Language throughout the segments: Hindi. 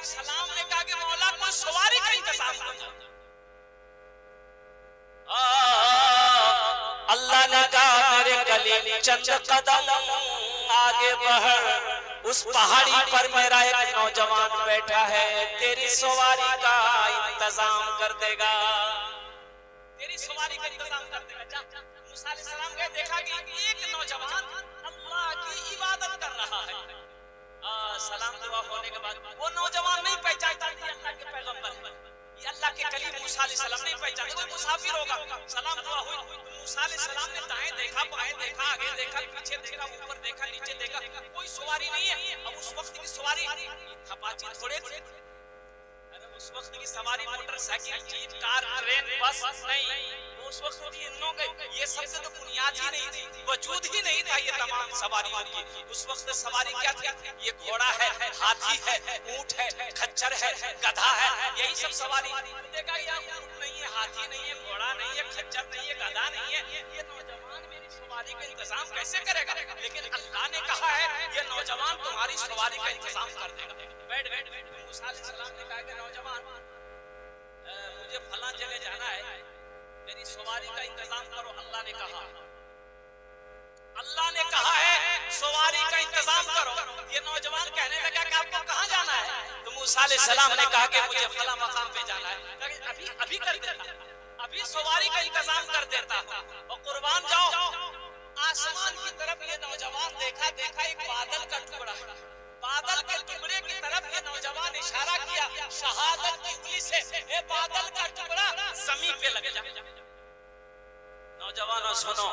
सलाम ने कहा कि मौला कोई सवारी का इंतजाम करो। अल्लाह ने कहा मेरे कलीम चंद कदम आगे बढ़, उस पहाड़ी पर मेरा एक नौजवान बैठा है, तेरी सवारी का इंतजाम कर देगा, तेरी सवारी का इंतजाम कर देगा। मूसा अलैहिस्सलाम ने देखा कि एक नौजवान अल्लाह की इबादत कर रहा है। सलाम दुआ होने के बाद वो नौजवान नहीं पहचानता कि अल्लाह के पैगंबर हैं, ये अल्लाह के कलीम मूसा अलैहिस्सलाम नहीं पहचानते, कोई मुसाफिर होगा। सलाम दुआ हुई तो मूसा अलैहिस्सलाम ने दाएं देखा, बाएं देखा, आगे देखा, पीछे देखा, ऊपर देखा, नीचे देखा, कोई सवारी नहीं है। अब उस वक्त की सवारी अपाची थोड़े थे, उस वक्त की सवारी मोटरसाइकिल, जीप, कार, ट्रेन, बस नहीं, उस वक्त ये सब तो बुनियाद ही नहीं थी, वजूद ही नहीं था ये तमाम सवारियों की। उस वक्त सवारी क्या थी? ये घोड़ा है, हाथी है, ऊंट है, खच्चर है, गधा है, यही सब सवारी। देखा यार ऊंट नहीं है, हाथी नहीं है, घोड़ा नहीं है, खच्चर नहीं है, गधा नहीं है, ये नौजवान मेरी सवारी का इंतजाम कैसे करेगा? लेकिन अल्लाह ने कहा है ये नौजवान तुम्हारी सवारी का इंतजाम कर देगा। बैठ बैठ बैठ। मूसा अलैहिस्सलाम ने कहा कि नौजवान मुझे फलां जगह जाना है, मेरी सवारी का इंतजाम करो। अल्लाह ने कहा है सवारी का इंतजाम करो। ये नौजवान कहने लगा कि आपको कहाँ जाना है? तो मूसा अलैहिस्सलाम ने कहा कि मुझे फलां मकाम पे जाना है। अभी अभी कर देता, अभी सवारी का इंतजाम कर देता और कुर्बान जाओ। आसमान की तरफ ये नौजवान देखा एक बादल का टुकड़ा, बादल के टुकड़े की तरफ ये नौजवान इशारा किया शहादत की उंगली से, ए बादल का टुकड़ा जमीन पे लग जा। नौजवानों सुनो,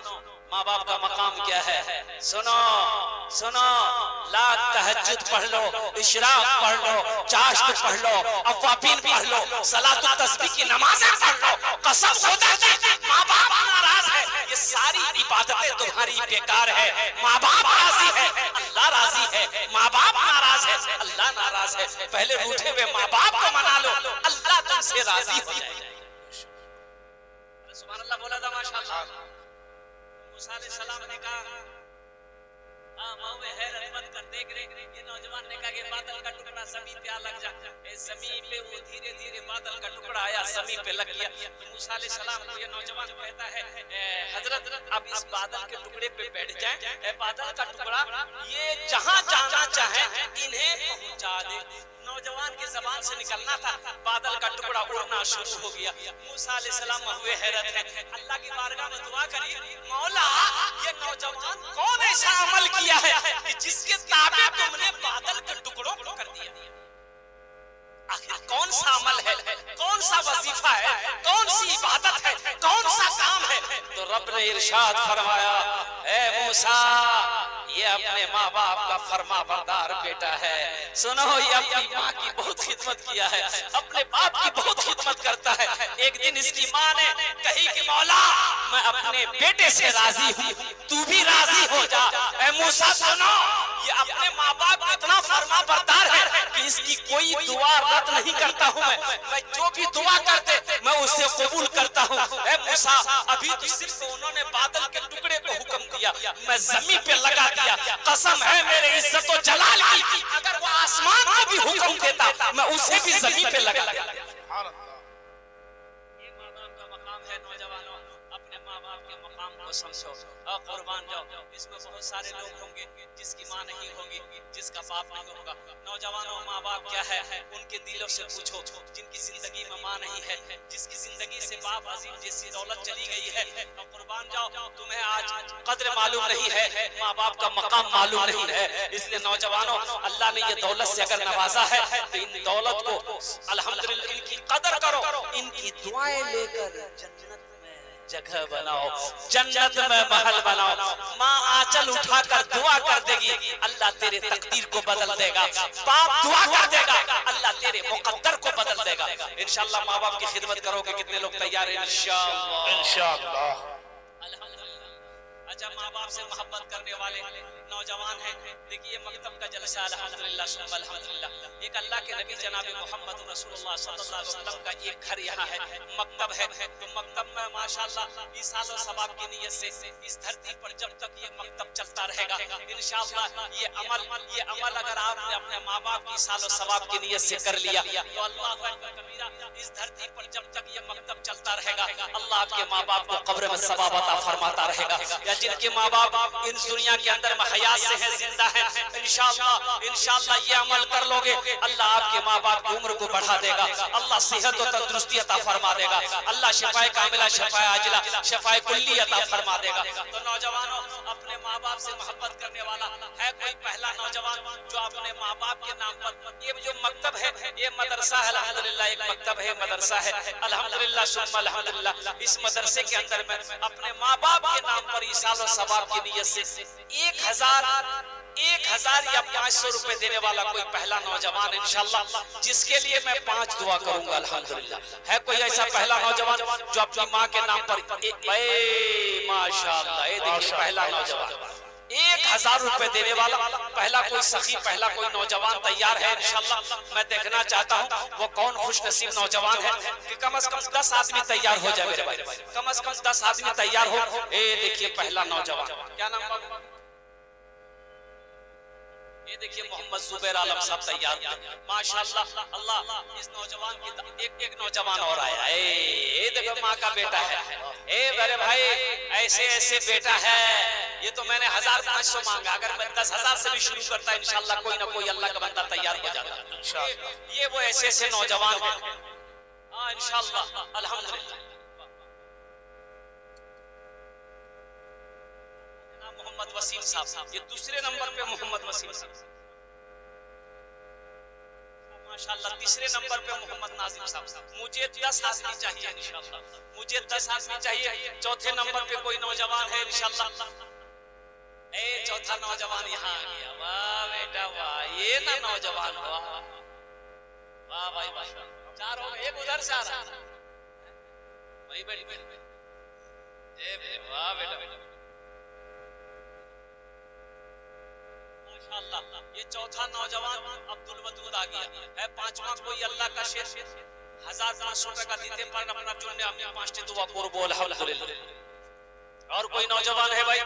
माँ बाप का मकाम क्या है, सुनो सुनो, लाख तहज्जुद पढ़ लो, इशराक पढ़ लो, चाश्त पढ़ लो, अव्वाबीन पढ़ लो, सलातुत तस्बीह की नमाज़ें पढ़ लो, कसम खुदा की माँ बाप नाराज है, ये सारी इबादतें तुम्हारी बेकार है। माँ बाप राजी है, अल्लाह राजी है, माँ बाप नाराज है, अल्लाह नाराज है। पहले रूठे हुए माँ बाप को मना लो, अल्लाह तुमसे राजी हो जाएगा। सुभान अल्लाह बोला था माशाअल्लाह। मूसा अलैहिस्सलाम ने कहा मावे हैरत मत कर, देख रहे ये नौजवान ने कहा कि बादल का टुकड़ा जमीन पे आ लग जा। जमीन पे वो धीरे धीरे बादल का टुकड़ा आया, जमीन पे लग गया। तो मूसा अलैहिस्सलाम को ये नौजवान कहता है हजरत अब इस बादल के टुकड़े पे बैठ जाएं, बादल का टुकड़ा ये जहां जाना चाहे इन्हें पहुंचा दे। नौजवान की जबान से निकलना था, बादल का टुकड़ा उड़ना शुरू हो गया। मूसा अलैहिस्सलाम हुए हैरत है, अल्लाह की बारगाह में दुआ करी, मौला ये नौजवान कौन ऐसा अमल किया है कि जिसके ताबे तुमने बादल के टुकड़ों को कर दिया? आखिर कौन सा अमल है, कौन सा वजीफा है, कौन सी इबादत है, कौन सा काम है? तो रब ने इरशाद फरमाया, ए मूसा ये अपने माँ बाप का फरमा बरदार बेटा है। सुनो, ये अपनी माँ की बहुत खिदमत किया है, अपने बाप की बहुत खिदमत करता है। एक दिन इसकी माँ ने कही कि मौला मैं अपने बेटे से राजी हूँ, तू भी राजी हो जा। ए मूसा सुनो, ये अपने माँ बाप को इतना फरमा बरदार है कि इसकी कोई दुआ रद्द नहीं करता हूँ। मैं जो भी दुआ करते मैं उसे कबूल करता हूँ। ए मूसा अभी तो सिर्फ उन्होंने बादल के टुकड़े को हुक्म दिया, मैं जमीन पे लगा दिया। कसम है मेरे इज्जत और जलाल की, अगर वो आसमान को भी हुक्म देता मैं उसे भी जमीन पे लगा देता। ये माँ बाप का मकाम है। नौजवानों अपने माँ बाप के मकाम को समझो और कुर्बान जाओ। इसमें बहुत सारे लोग होंगे जिसकी माँ नहीं होगी, जिसका बाप नहीं होगा। नौजवानों माँ बाप क्या है उनके दिलों से पूछो, जिनकी जिंदगी में माँ नहीं है, जिसकी जिंदगी से बाप अजीम जैसी दौलत चली गई है। और कुर्बान जाओ, तुम्हें आज कद्र मालूम नहीं है, माँ बाप का मकाम मालूम नहीं है। इसलिए नौजवानों अल्लाह ने ये दौलत से अगर नवाजा है तो इन दौलत को अल्हम्दुलिल्लाह इनकी कदर करो, इनकी दुआएं लेकर जन्नत में जगह बनाओ, जन्नत में महल बनाओ। माँ आंचल उठाकर दुआ कर देगी, अल्लाह तेरे तकदीर को बदल देगा। बाप दुआ कर देगा, अल्लाह तेरे मुकद्दर को बदल देगा। इंशाअल्लाह माँ बाप की खिदमत करोगे, कितने लोग तैयार हैं? इंशाअल्लाह इंशाअल्लाह। अच्छा, माँ बाप से मोहब्बत करने वाले नौजवान हैं, देखिए मकतब का जलसा अल्हम्दुलिल्लाह सुम्मा अल्हम्दुलिल्लाह। एक अल्लाह के नबी जनाब मोहम्मद रसूलुल्लाह सल्लल्लाहु अलैहि वसल्लम का एक घर यहाँ है, मकतब है। तो मकतब में माशाअल्लाह इसाल और सवाब की नियत से इस धरती पर जब तक ये मकतब चलता रहेगा इंशाअल्लाह ये अमल अगर आपने अपने माँ बाप की इसाल और सवाब की नियत से कर लिया तो अल्लाह कबीरा इस धरती पर जब तक ये मकतब चलता रहेगा अल्लाह आपके माँ बाप को कब्र में सवाब अता फरमाता रहेगा। या जिनके माँ बाप इन दुनिया के अंदर में हयात से हैं, जिंदा हैं, इंशाअल्लाह ये अमल कर लोगे अल्लाह आपके माँ बाप की उम्र को बढ़ा देगा, अल्लाह सेहत और तंदुरुस्ती अता फरमा देगा, अल्लाह शिफाए कामिला शिफाए आजिला शिफाए कुल्ली अता फरमा देगा। तो नौजवानों, अपने माँ बाप से मोहब्बत करने वाला है कोई पहला नौजवान जो अपने माँ बाप के नाम पर ये जो मकतब है, ये मदरसा है अल्हम्दुलिल्लाह, एक मकतब है, मदरसा है अल्हम्दुलिल्लाह सुम्मा अल्हम्दुलिल्लाह। इस मदरसे के अंदर में अपने माँ बाप के नाम पर इसाल और सवाब की नियत से 1000 या 500 रुपए देने वाला कोई पहला नौजवान इंशाअल्लाह, जिसके लिए मैं 5 दुआ करूंगा अल्हम्दुलिल्लाह। है कोई ऐसा पहला नौजवान जो अपनी माँ के नाम पर माशाअल्लाह, ये देखिए पहला नौजवान 1000 रुपए देने वाला पहला कोई सखी, पहला कोई नौजवान तैयार है इंशाअल्लाह। मैं देखना चाहता हूँ वो कौन खुश नसीब नौजवान है कि कम से कम 10 आदमी तैयार हो जाए मेरे भाई, कम से कम 10 आदमी तैयार हो। ए देखिए पहला नौजवान, क्या नाम बाबू? ये देखिए मोहम्मद जुबैर आलम साहब तैयार हैं माशाअल्लाह। अल्लाह इस नौजवान की एक नौजवान और आया, ए देखो माँ का बेटा है, ए मेरे भाई ऐसे ऐसे बेटा है। ये तो मैंने 1500 मांगा, अगर मैं 10,000 से भी शुरू करता इंशाअल्लाह कोई ना कोई अल्लाह का बंदा तैयार हो जाता इंशाअल्लाह। ये वो ऐसे ऐसे नौजवान हैं हाँ इंशाअल्लाह अल्हम्दुलिल्लाह। मोहम्मद वसीम साहब, ये दूसरे नंबर पे मोहम्मद वसीम साहब माशाअल्लाह। तीसरे नंबर पे मोहम्मद नाजिम साहब। मुझे 10 आदमी चाहिए इंशाअल्लाह, मुझे 10 आदमी चाहिए। चौथे नंबर पे कोई नौजवान है इंशाअल्लाह। ए चौथा नौजवान यहाँ आ गया, वाह बेटा वाह, ये ना नौजवान वाह वाह भाई वाह। 4 हो गए, एक उधर से आ रहा वही बेटी वाह बेटा माशाअल्लाह। ये चौथा नौजवान अब्दुल वदूद आ गया है। 5वां कोई अल्लाह का शेर 1500 टका देते पर अपना चुनने हमने 5 दुआ करबो अल्हम्दुलिल्लाह। और कोई नौजवान है भाई,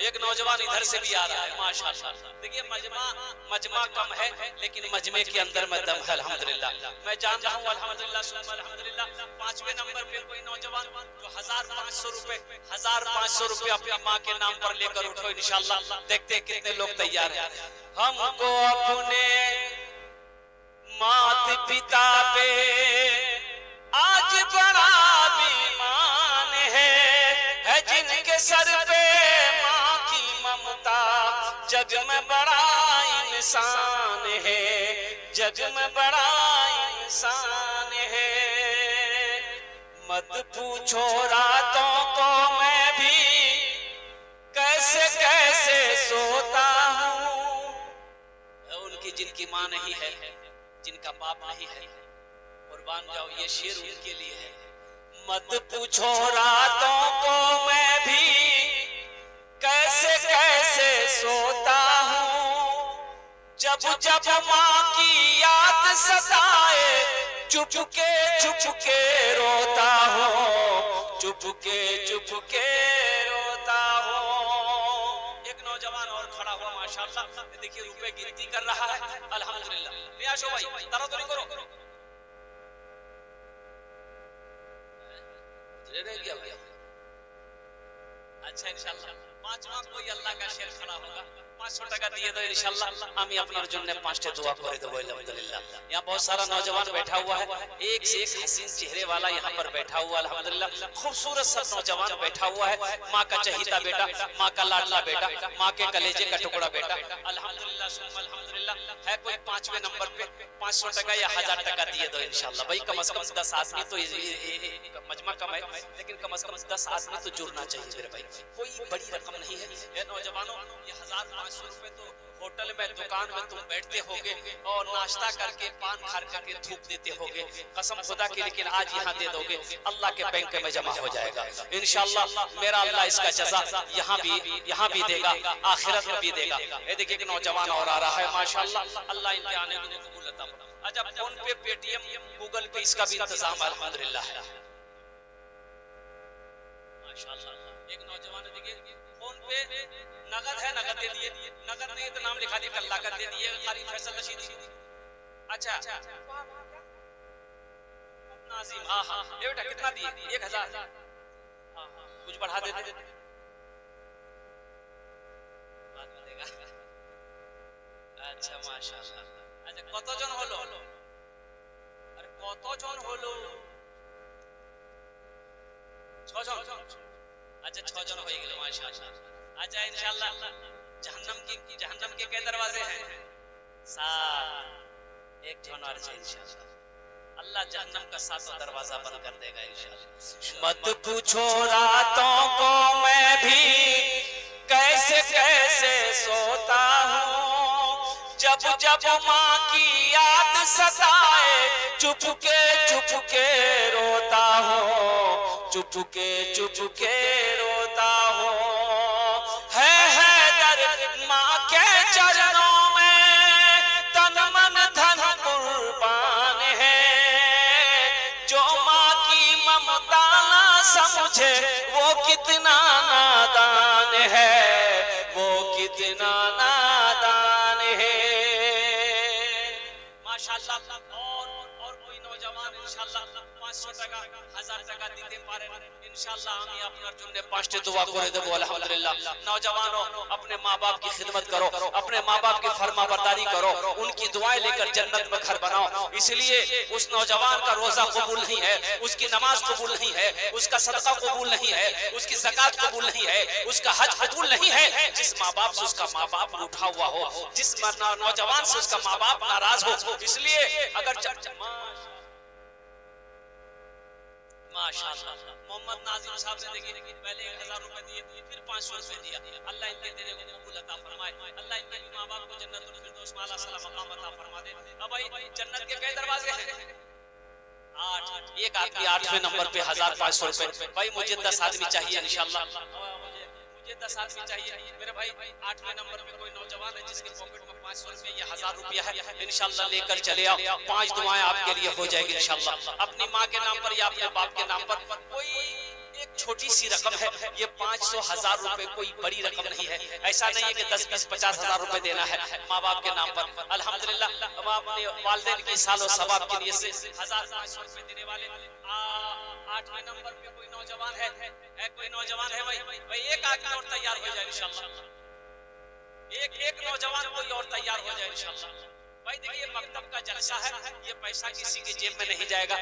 एक नौजवान इधर से भी आ रहा है माशाअल्लाह। देखिए मजमा कम है लेकिन मजमे के अंदर में दम है अल्हम्दुलिल्लाह। मैं जान रहा हूँ अल्हम्दुलिल्लाह सुम्मा अल्हम्दुलिल्लाह। 5वें नंबर पे कोई नौजवान जो 1500 रुपए अपनी माँ के नाम पर लेकर उठो इंशाअल्लाह। देखते हैं कितने लोग तैयार हैं। हमको अपने माता पिता पे आज बड़ा अभिमान है जिनके सर पे माँ की ममता, जग में बड़ा इंसान है, जग में बड़ा इंसान है। मत पूछो रातों को मैं भी कैसे कैसे सोता हूँ। उनकी जिनकी माँ नहीं है, जिनका बाप नहीं है, कुर्बान जाओ, ये शेर उनके लिए है। मत पूछो रातों को मैं भी कैसे कैसे सोता हूँ, जब जब माँ की याद सताए चुपके रोता हूँ, चुपके रोता हूँ। एक नौजवान और खड़ा हुआ माशाअल्लाह, देखिए रुपए गिनती कर रहा है अल्हम्दुलिल्लाह। रियाशो भाई तारा तो नहीं करो, अच्छा इंशाअल्लाह 5वां कोई अल्लाह का शेर खड़ा होगा, 500 टका दिए तो इंशाअल्लाह हम अपना जन्नत 5 दुआ करे तो अल्हम्दुलिल्लाह। यहाँ बहुत सारा नौजवान बैठा हुआ है, एक से एक हसीन चेहरे वाला यहाँ पर बैठा हुआ अल्हम्दुलिल्लाह। खूबसूरत सब नौजवान बैठा हुआ है, माँ का चहीता बेटा, माँ का लाडला बेटा, माँ के कलेजे का टुकड़ा बेटा अल्हम्दुलिल्लाह सुम्मा अल्हम्दुलिल्लाह। है कोई 5वें नंबर पे 500 टका या 1000 टका दिए तो इंशाअल्लाह। भाई कम से कम 10 आदमी तो मजमा कम है लेकिन कम से कम 10 आदमी तो जुड़ना चाहिए मेरे भाई, कोई बड़ी रकम नहीं है। ये नौजवानों ये 1500 रुपए तो होटल में दुकान में तुम बैठते होगे और नाश्ता करके पान खा करके थूक देते होगे, कसम खुदा की, लेकिन आज यहाँ दे दोगे अल्लाह के बैंक में जमा हो जाएगा इंशाअल्लाह। मेरा अल्लाह इसका जज़ा यहाँ भी देगा, आखिरत में भी देगा। ये देखिए कि नौजवान और आ रहा है माशाअल्लाह, अल्लाह इनके आने को कबूल अता फरमाए। अच्छा, फोन पे, पेटीएम, गूगल पे इसका भी इंतजाम अल्हम्दुलिल्लाह है माशाअल्लाह। एक नौजवान देखिए फोन पे नगद है, नगद दे दिए, नगद नहीं तो नाम लिखा दिए, कल्ला कर दे दिए, खाली फैसल रशीद। अच्छा नाजिम, हाँ हाँ, ये बेटा कितना दिए? 1000। कुछ बढ़ा देते बात बनेगा। अच्छा माशाअल्लाह। अच्छा কতজন হলো? আরে কতজন হলো? 6 জন। अच्छा 6 जन हो गए माशाअल्लाह। अच्छा इंशाअल्लाह जहन्नम के कई दरवाजे हैं? 7। एक जन और इंशाअल्लाह अल्लाह जहन्नम का 7वां दरवाजा बंद कर देगा इंशाअल्लाह। मत पूछो रातों को मैं भी कैसे कैसे सोता हूँ, जब जब माँ की याद सताए चुपके रोता हूँ, चुपके रोता हूँ। है दर्द माँ के चरणों में, तन मन धन कुर्बान है। जो माँ की ममता ना समझे वो कितना नादान है, वो कितना नादान है माशाअल्लाह। और कोई नौजवान इंशाअल्लाह 500 টাকা 1000 টাকা দিতে পারেন इंशाअल्लाह। আমি আপনার জন্য 5টি दुआ করে দেব अल्हम्दुलिल्लाह। नौजवानों, अपने माँ बाप की खिदमत करो, अपने माँ बाप की फरमाबरदारी करो, उनकी दुआएं लेकर जन्नत में घर बनाओ। इसलिए उस नौजवान का रोजा कबूल नहीं है, उसकी नमाज कबूल नहीं है, उसका सदका कबूल नहीं है, उसकी ज़कात कबूल नहीं है, उसका हज कबूल नहीं है, जिस माँ बाप से उसका माँ बाप रूठा हुआ हो, जिस नौजवान से उसका माँ बाप नाराज हो। इसलिए अगर माशाअल्लाह मोहम्मद नाजिम साहब ने देखिए पहले 1000 रुपए दिए, फिर 500 रुपए दिया। अल्लाह इनके देने को कबूल अता फरमाए, अल्लाह इनके माँ बाप को जन्नतुल फिरदौस में आला सलाम मकाम अता फरमा दे। अब भाई जन्नत के कई दरवाजे हैं? 8। एक आदमी 8वें नंबर पे 1500 रुपए। भाई मुझे 10 आदमी चाहिए इंशाअल्लाह, मुझे 10 आदमी चाहिए मेरे भाई। 8वें नंबर पे कोई नौजवान है जिसके पॉकेट में 500 रुपए या 1000 रुपया है, इंशाअल्लाह लेकर चले आओ। 5 दुआएं आपके लिए हो जाएगी इंशाअल्लाह। अपनी माँ के नाम पर या अपने बाप के नाम पर कोई एक छोटी सी रकम है, ये 500 1000 रुपए कोई बड़ी रकम नहीं है। ऐसा नहीं है कि 10 20 50 हजार रुपए देना है माँ बाप के नाम पर। अल्हम्दुलिल्लाह अब अपने वालिदैन की सालो सवाब के लिए से 1500 रुपए देने वाले 8वें नंबर पे कोई नौजवान है, कोई नौजवान है भाई एक आदमी और तैयार हो जाए इंशाअल्लाह। एक नौजवान कोई और तैयार हो जाए इंशाअल्लाह। भाई देखिए मकतब का जलसा है, ये पैसा किसी के जेब में नहीं जाएगा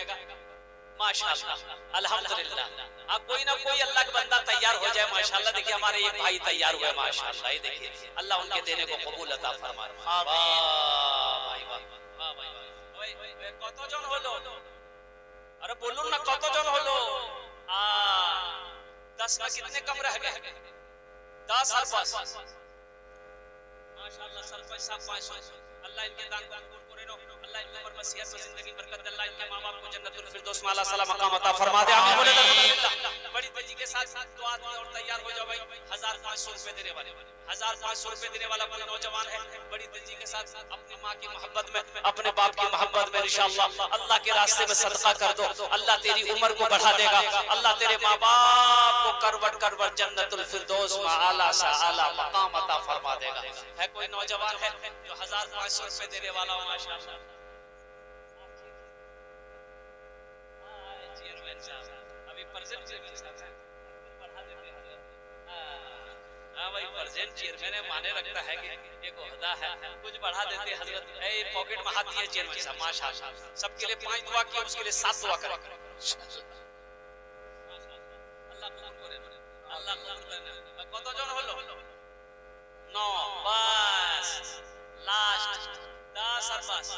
माशाअल्लाह अल्हम्दुलिल्लाह। अब कोई ना कोई अल्लाह का बंदा तैयार हो जाए माशाअल्लाह। देखिए हमारे एक भाई तैयार हुए माशाअल्लाह, ये देखिए अल्लाह उनके देने को कबूल अता फरमाए। কতজন হলো? अरे बोलो ना কতজন হলো? 10 में कितने कम रह गए? 10 और 5 माशाअल्लाह। सरपंच साहब 500 अल्लाह इनके दान को कबूल करे रो, अल्लाह इनकी उम्र में सेहत में जिंदगी बरकत, अल्लाह इनके मां-बाप को जन्नतुल फिरदौस में आला सलाम मकाम अता फरमा दे। आमीन बोले अल्हम्दुलिल्लाह। बड़ी तेजी के साथ दो आदमी और तैयार हो जाओ भाई। 1500 रुपए देने वाले 1500 रुपए देने वाला कोई नौजवान है, बड़ी तेजी के साथ अपनी माँ की मोहब्बत में, अपने बाप की मोहब्बत में इंशाअल्लाह अल्लाह के रास्ते में सदका कर दो, अल्लाह तेरी उम्र को बढ़ा देगा, अल्लाह तेरे माँ बाप को करवट जन्नतुल फिरदौस में आला सा आला मकाम अता फरमा देगा। है कोई नौजवान है जो 1500 रुपए देने वाला हो माशाअल्लाह? अभी प्रेजेंट चेयरमैन साहब बढ़ा देते हैं। हाँ भाई प्रेजेंट चेयरमैन है, माने रखता है कि एक ओहदा है, कुछ बढ़ा देते हजरत। ए पॉकेट में हाथ दिए चेयरमैन साहब माशाअल्लाह। सबके लिए 5 दुआ किया, उसके लिए 7 दुआ करें। अल्लाह कबूल करे, अल्लाह कबूल करे। কতজন হলো? 9 बस लास्ट 10 और बस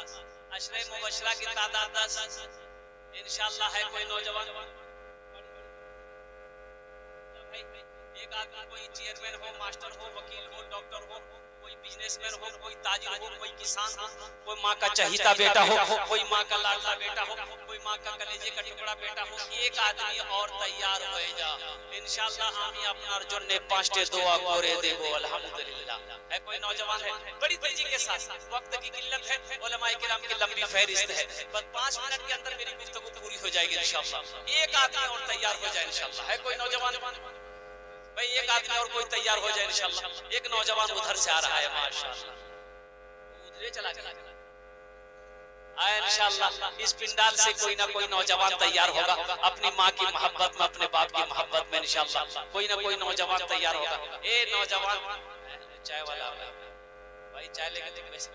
अशरे मुबशरा की तादाद 10 इंशाअल्लाह। है कोई नौजवान भाई, एक आदमी कोई चेयरमैन हो, मास्टर हो, वकील हो, डॉक्टर हो, कोई बिजनेसमैन हो, कोई ताजिर हो, कोई किसान हो, कोई माँ का चहीता बेटा हो, कोई माँ का लाडला बेटा हो, कोई माँ का कलेजे का टुकड़ा बेटा हो, एक आदमी और तैयार हो जा इंशाल्लाह हामी अपनार जन्ने 5 दुआ करे देबो अल्हम्दुलिल्लाह। है कोई नौजवान है बड़ी तेजी के साथ, वक्त की किल्लत है, उलमाए किराम की लंबी फहरिस्त है, बस 5 मिनट के अंदर मेरी गुफ्तगू पूरी हो जाएगी इंशाल्लाह। एक आदमी और तैयार हो जाए इंशाल्लाह। है कोई नौजवान भाई, एक आदमी और कोई तैयार हो जाए इंशाल्लाह। एक नौजवान उधर से आ रहा है माशाल्लाह, उधर चला गया आया इंशाल्लाह। इस पिंडाल से कोई ना कोई नौजवान तैयार होगा अपनी माँ की मोहब्बत में, अपने बाप की मोहब्बत में इंशाल्लाह। कोई ना कोई नौजवान तैयार होगा। ए नौजवान चाय वाला भाई, चाय लेके दे पैसे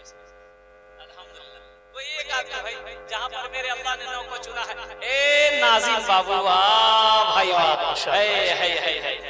अल्हम्दुलिल्लाह। कोई एक आदमी भाई जहां पर मेरे अल्लाह ने नौ को चुना है, ए नाज़िम बाबू वाह भाई वाह, है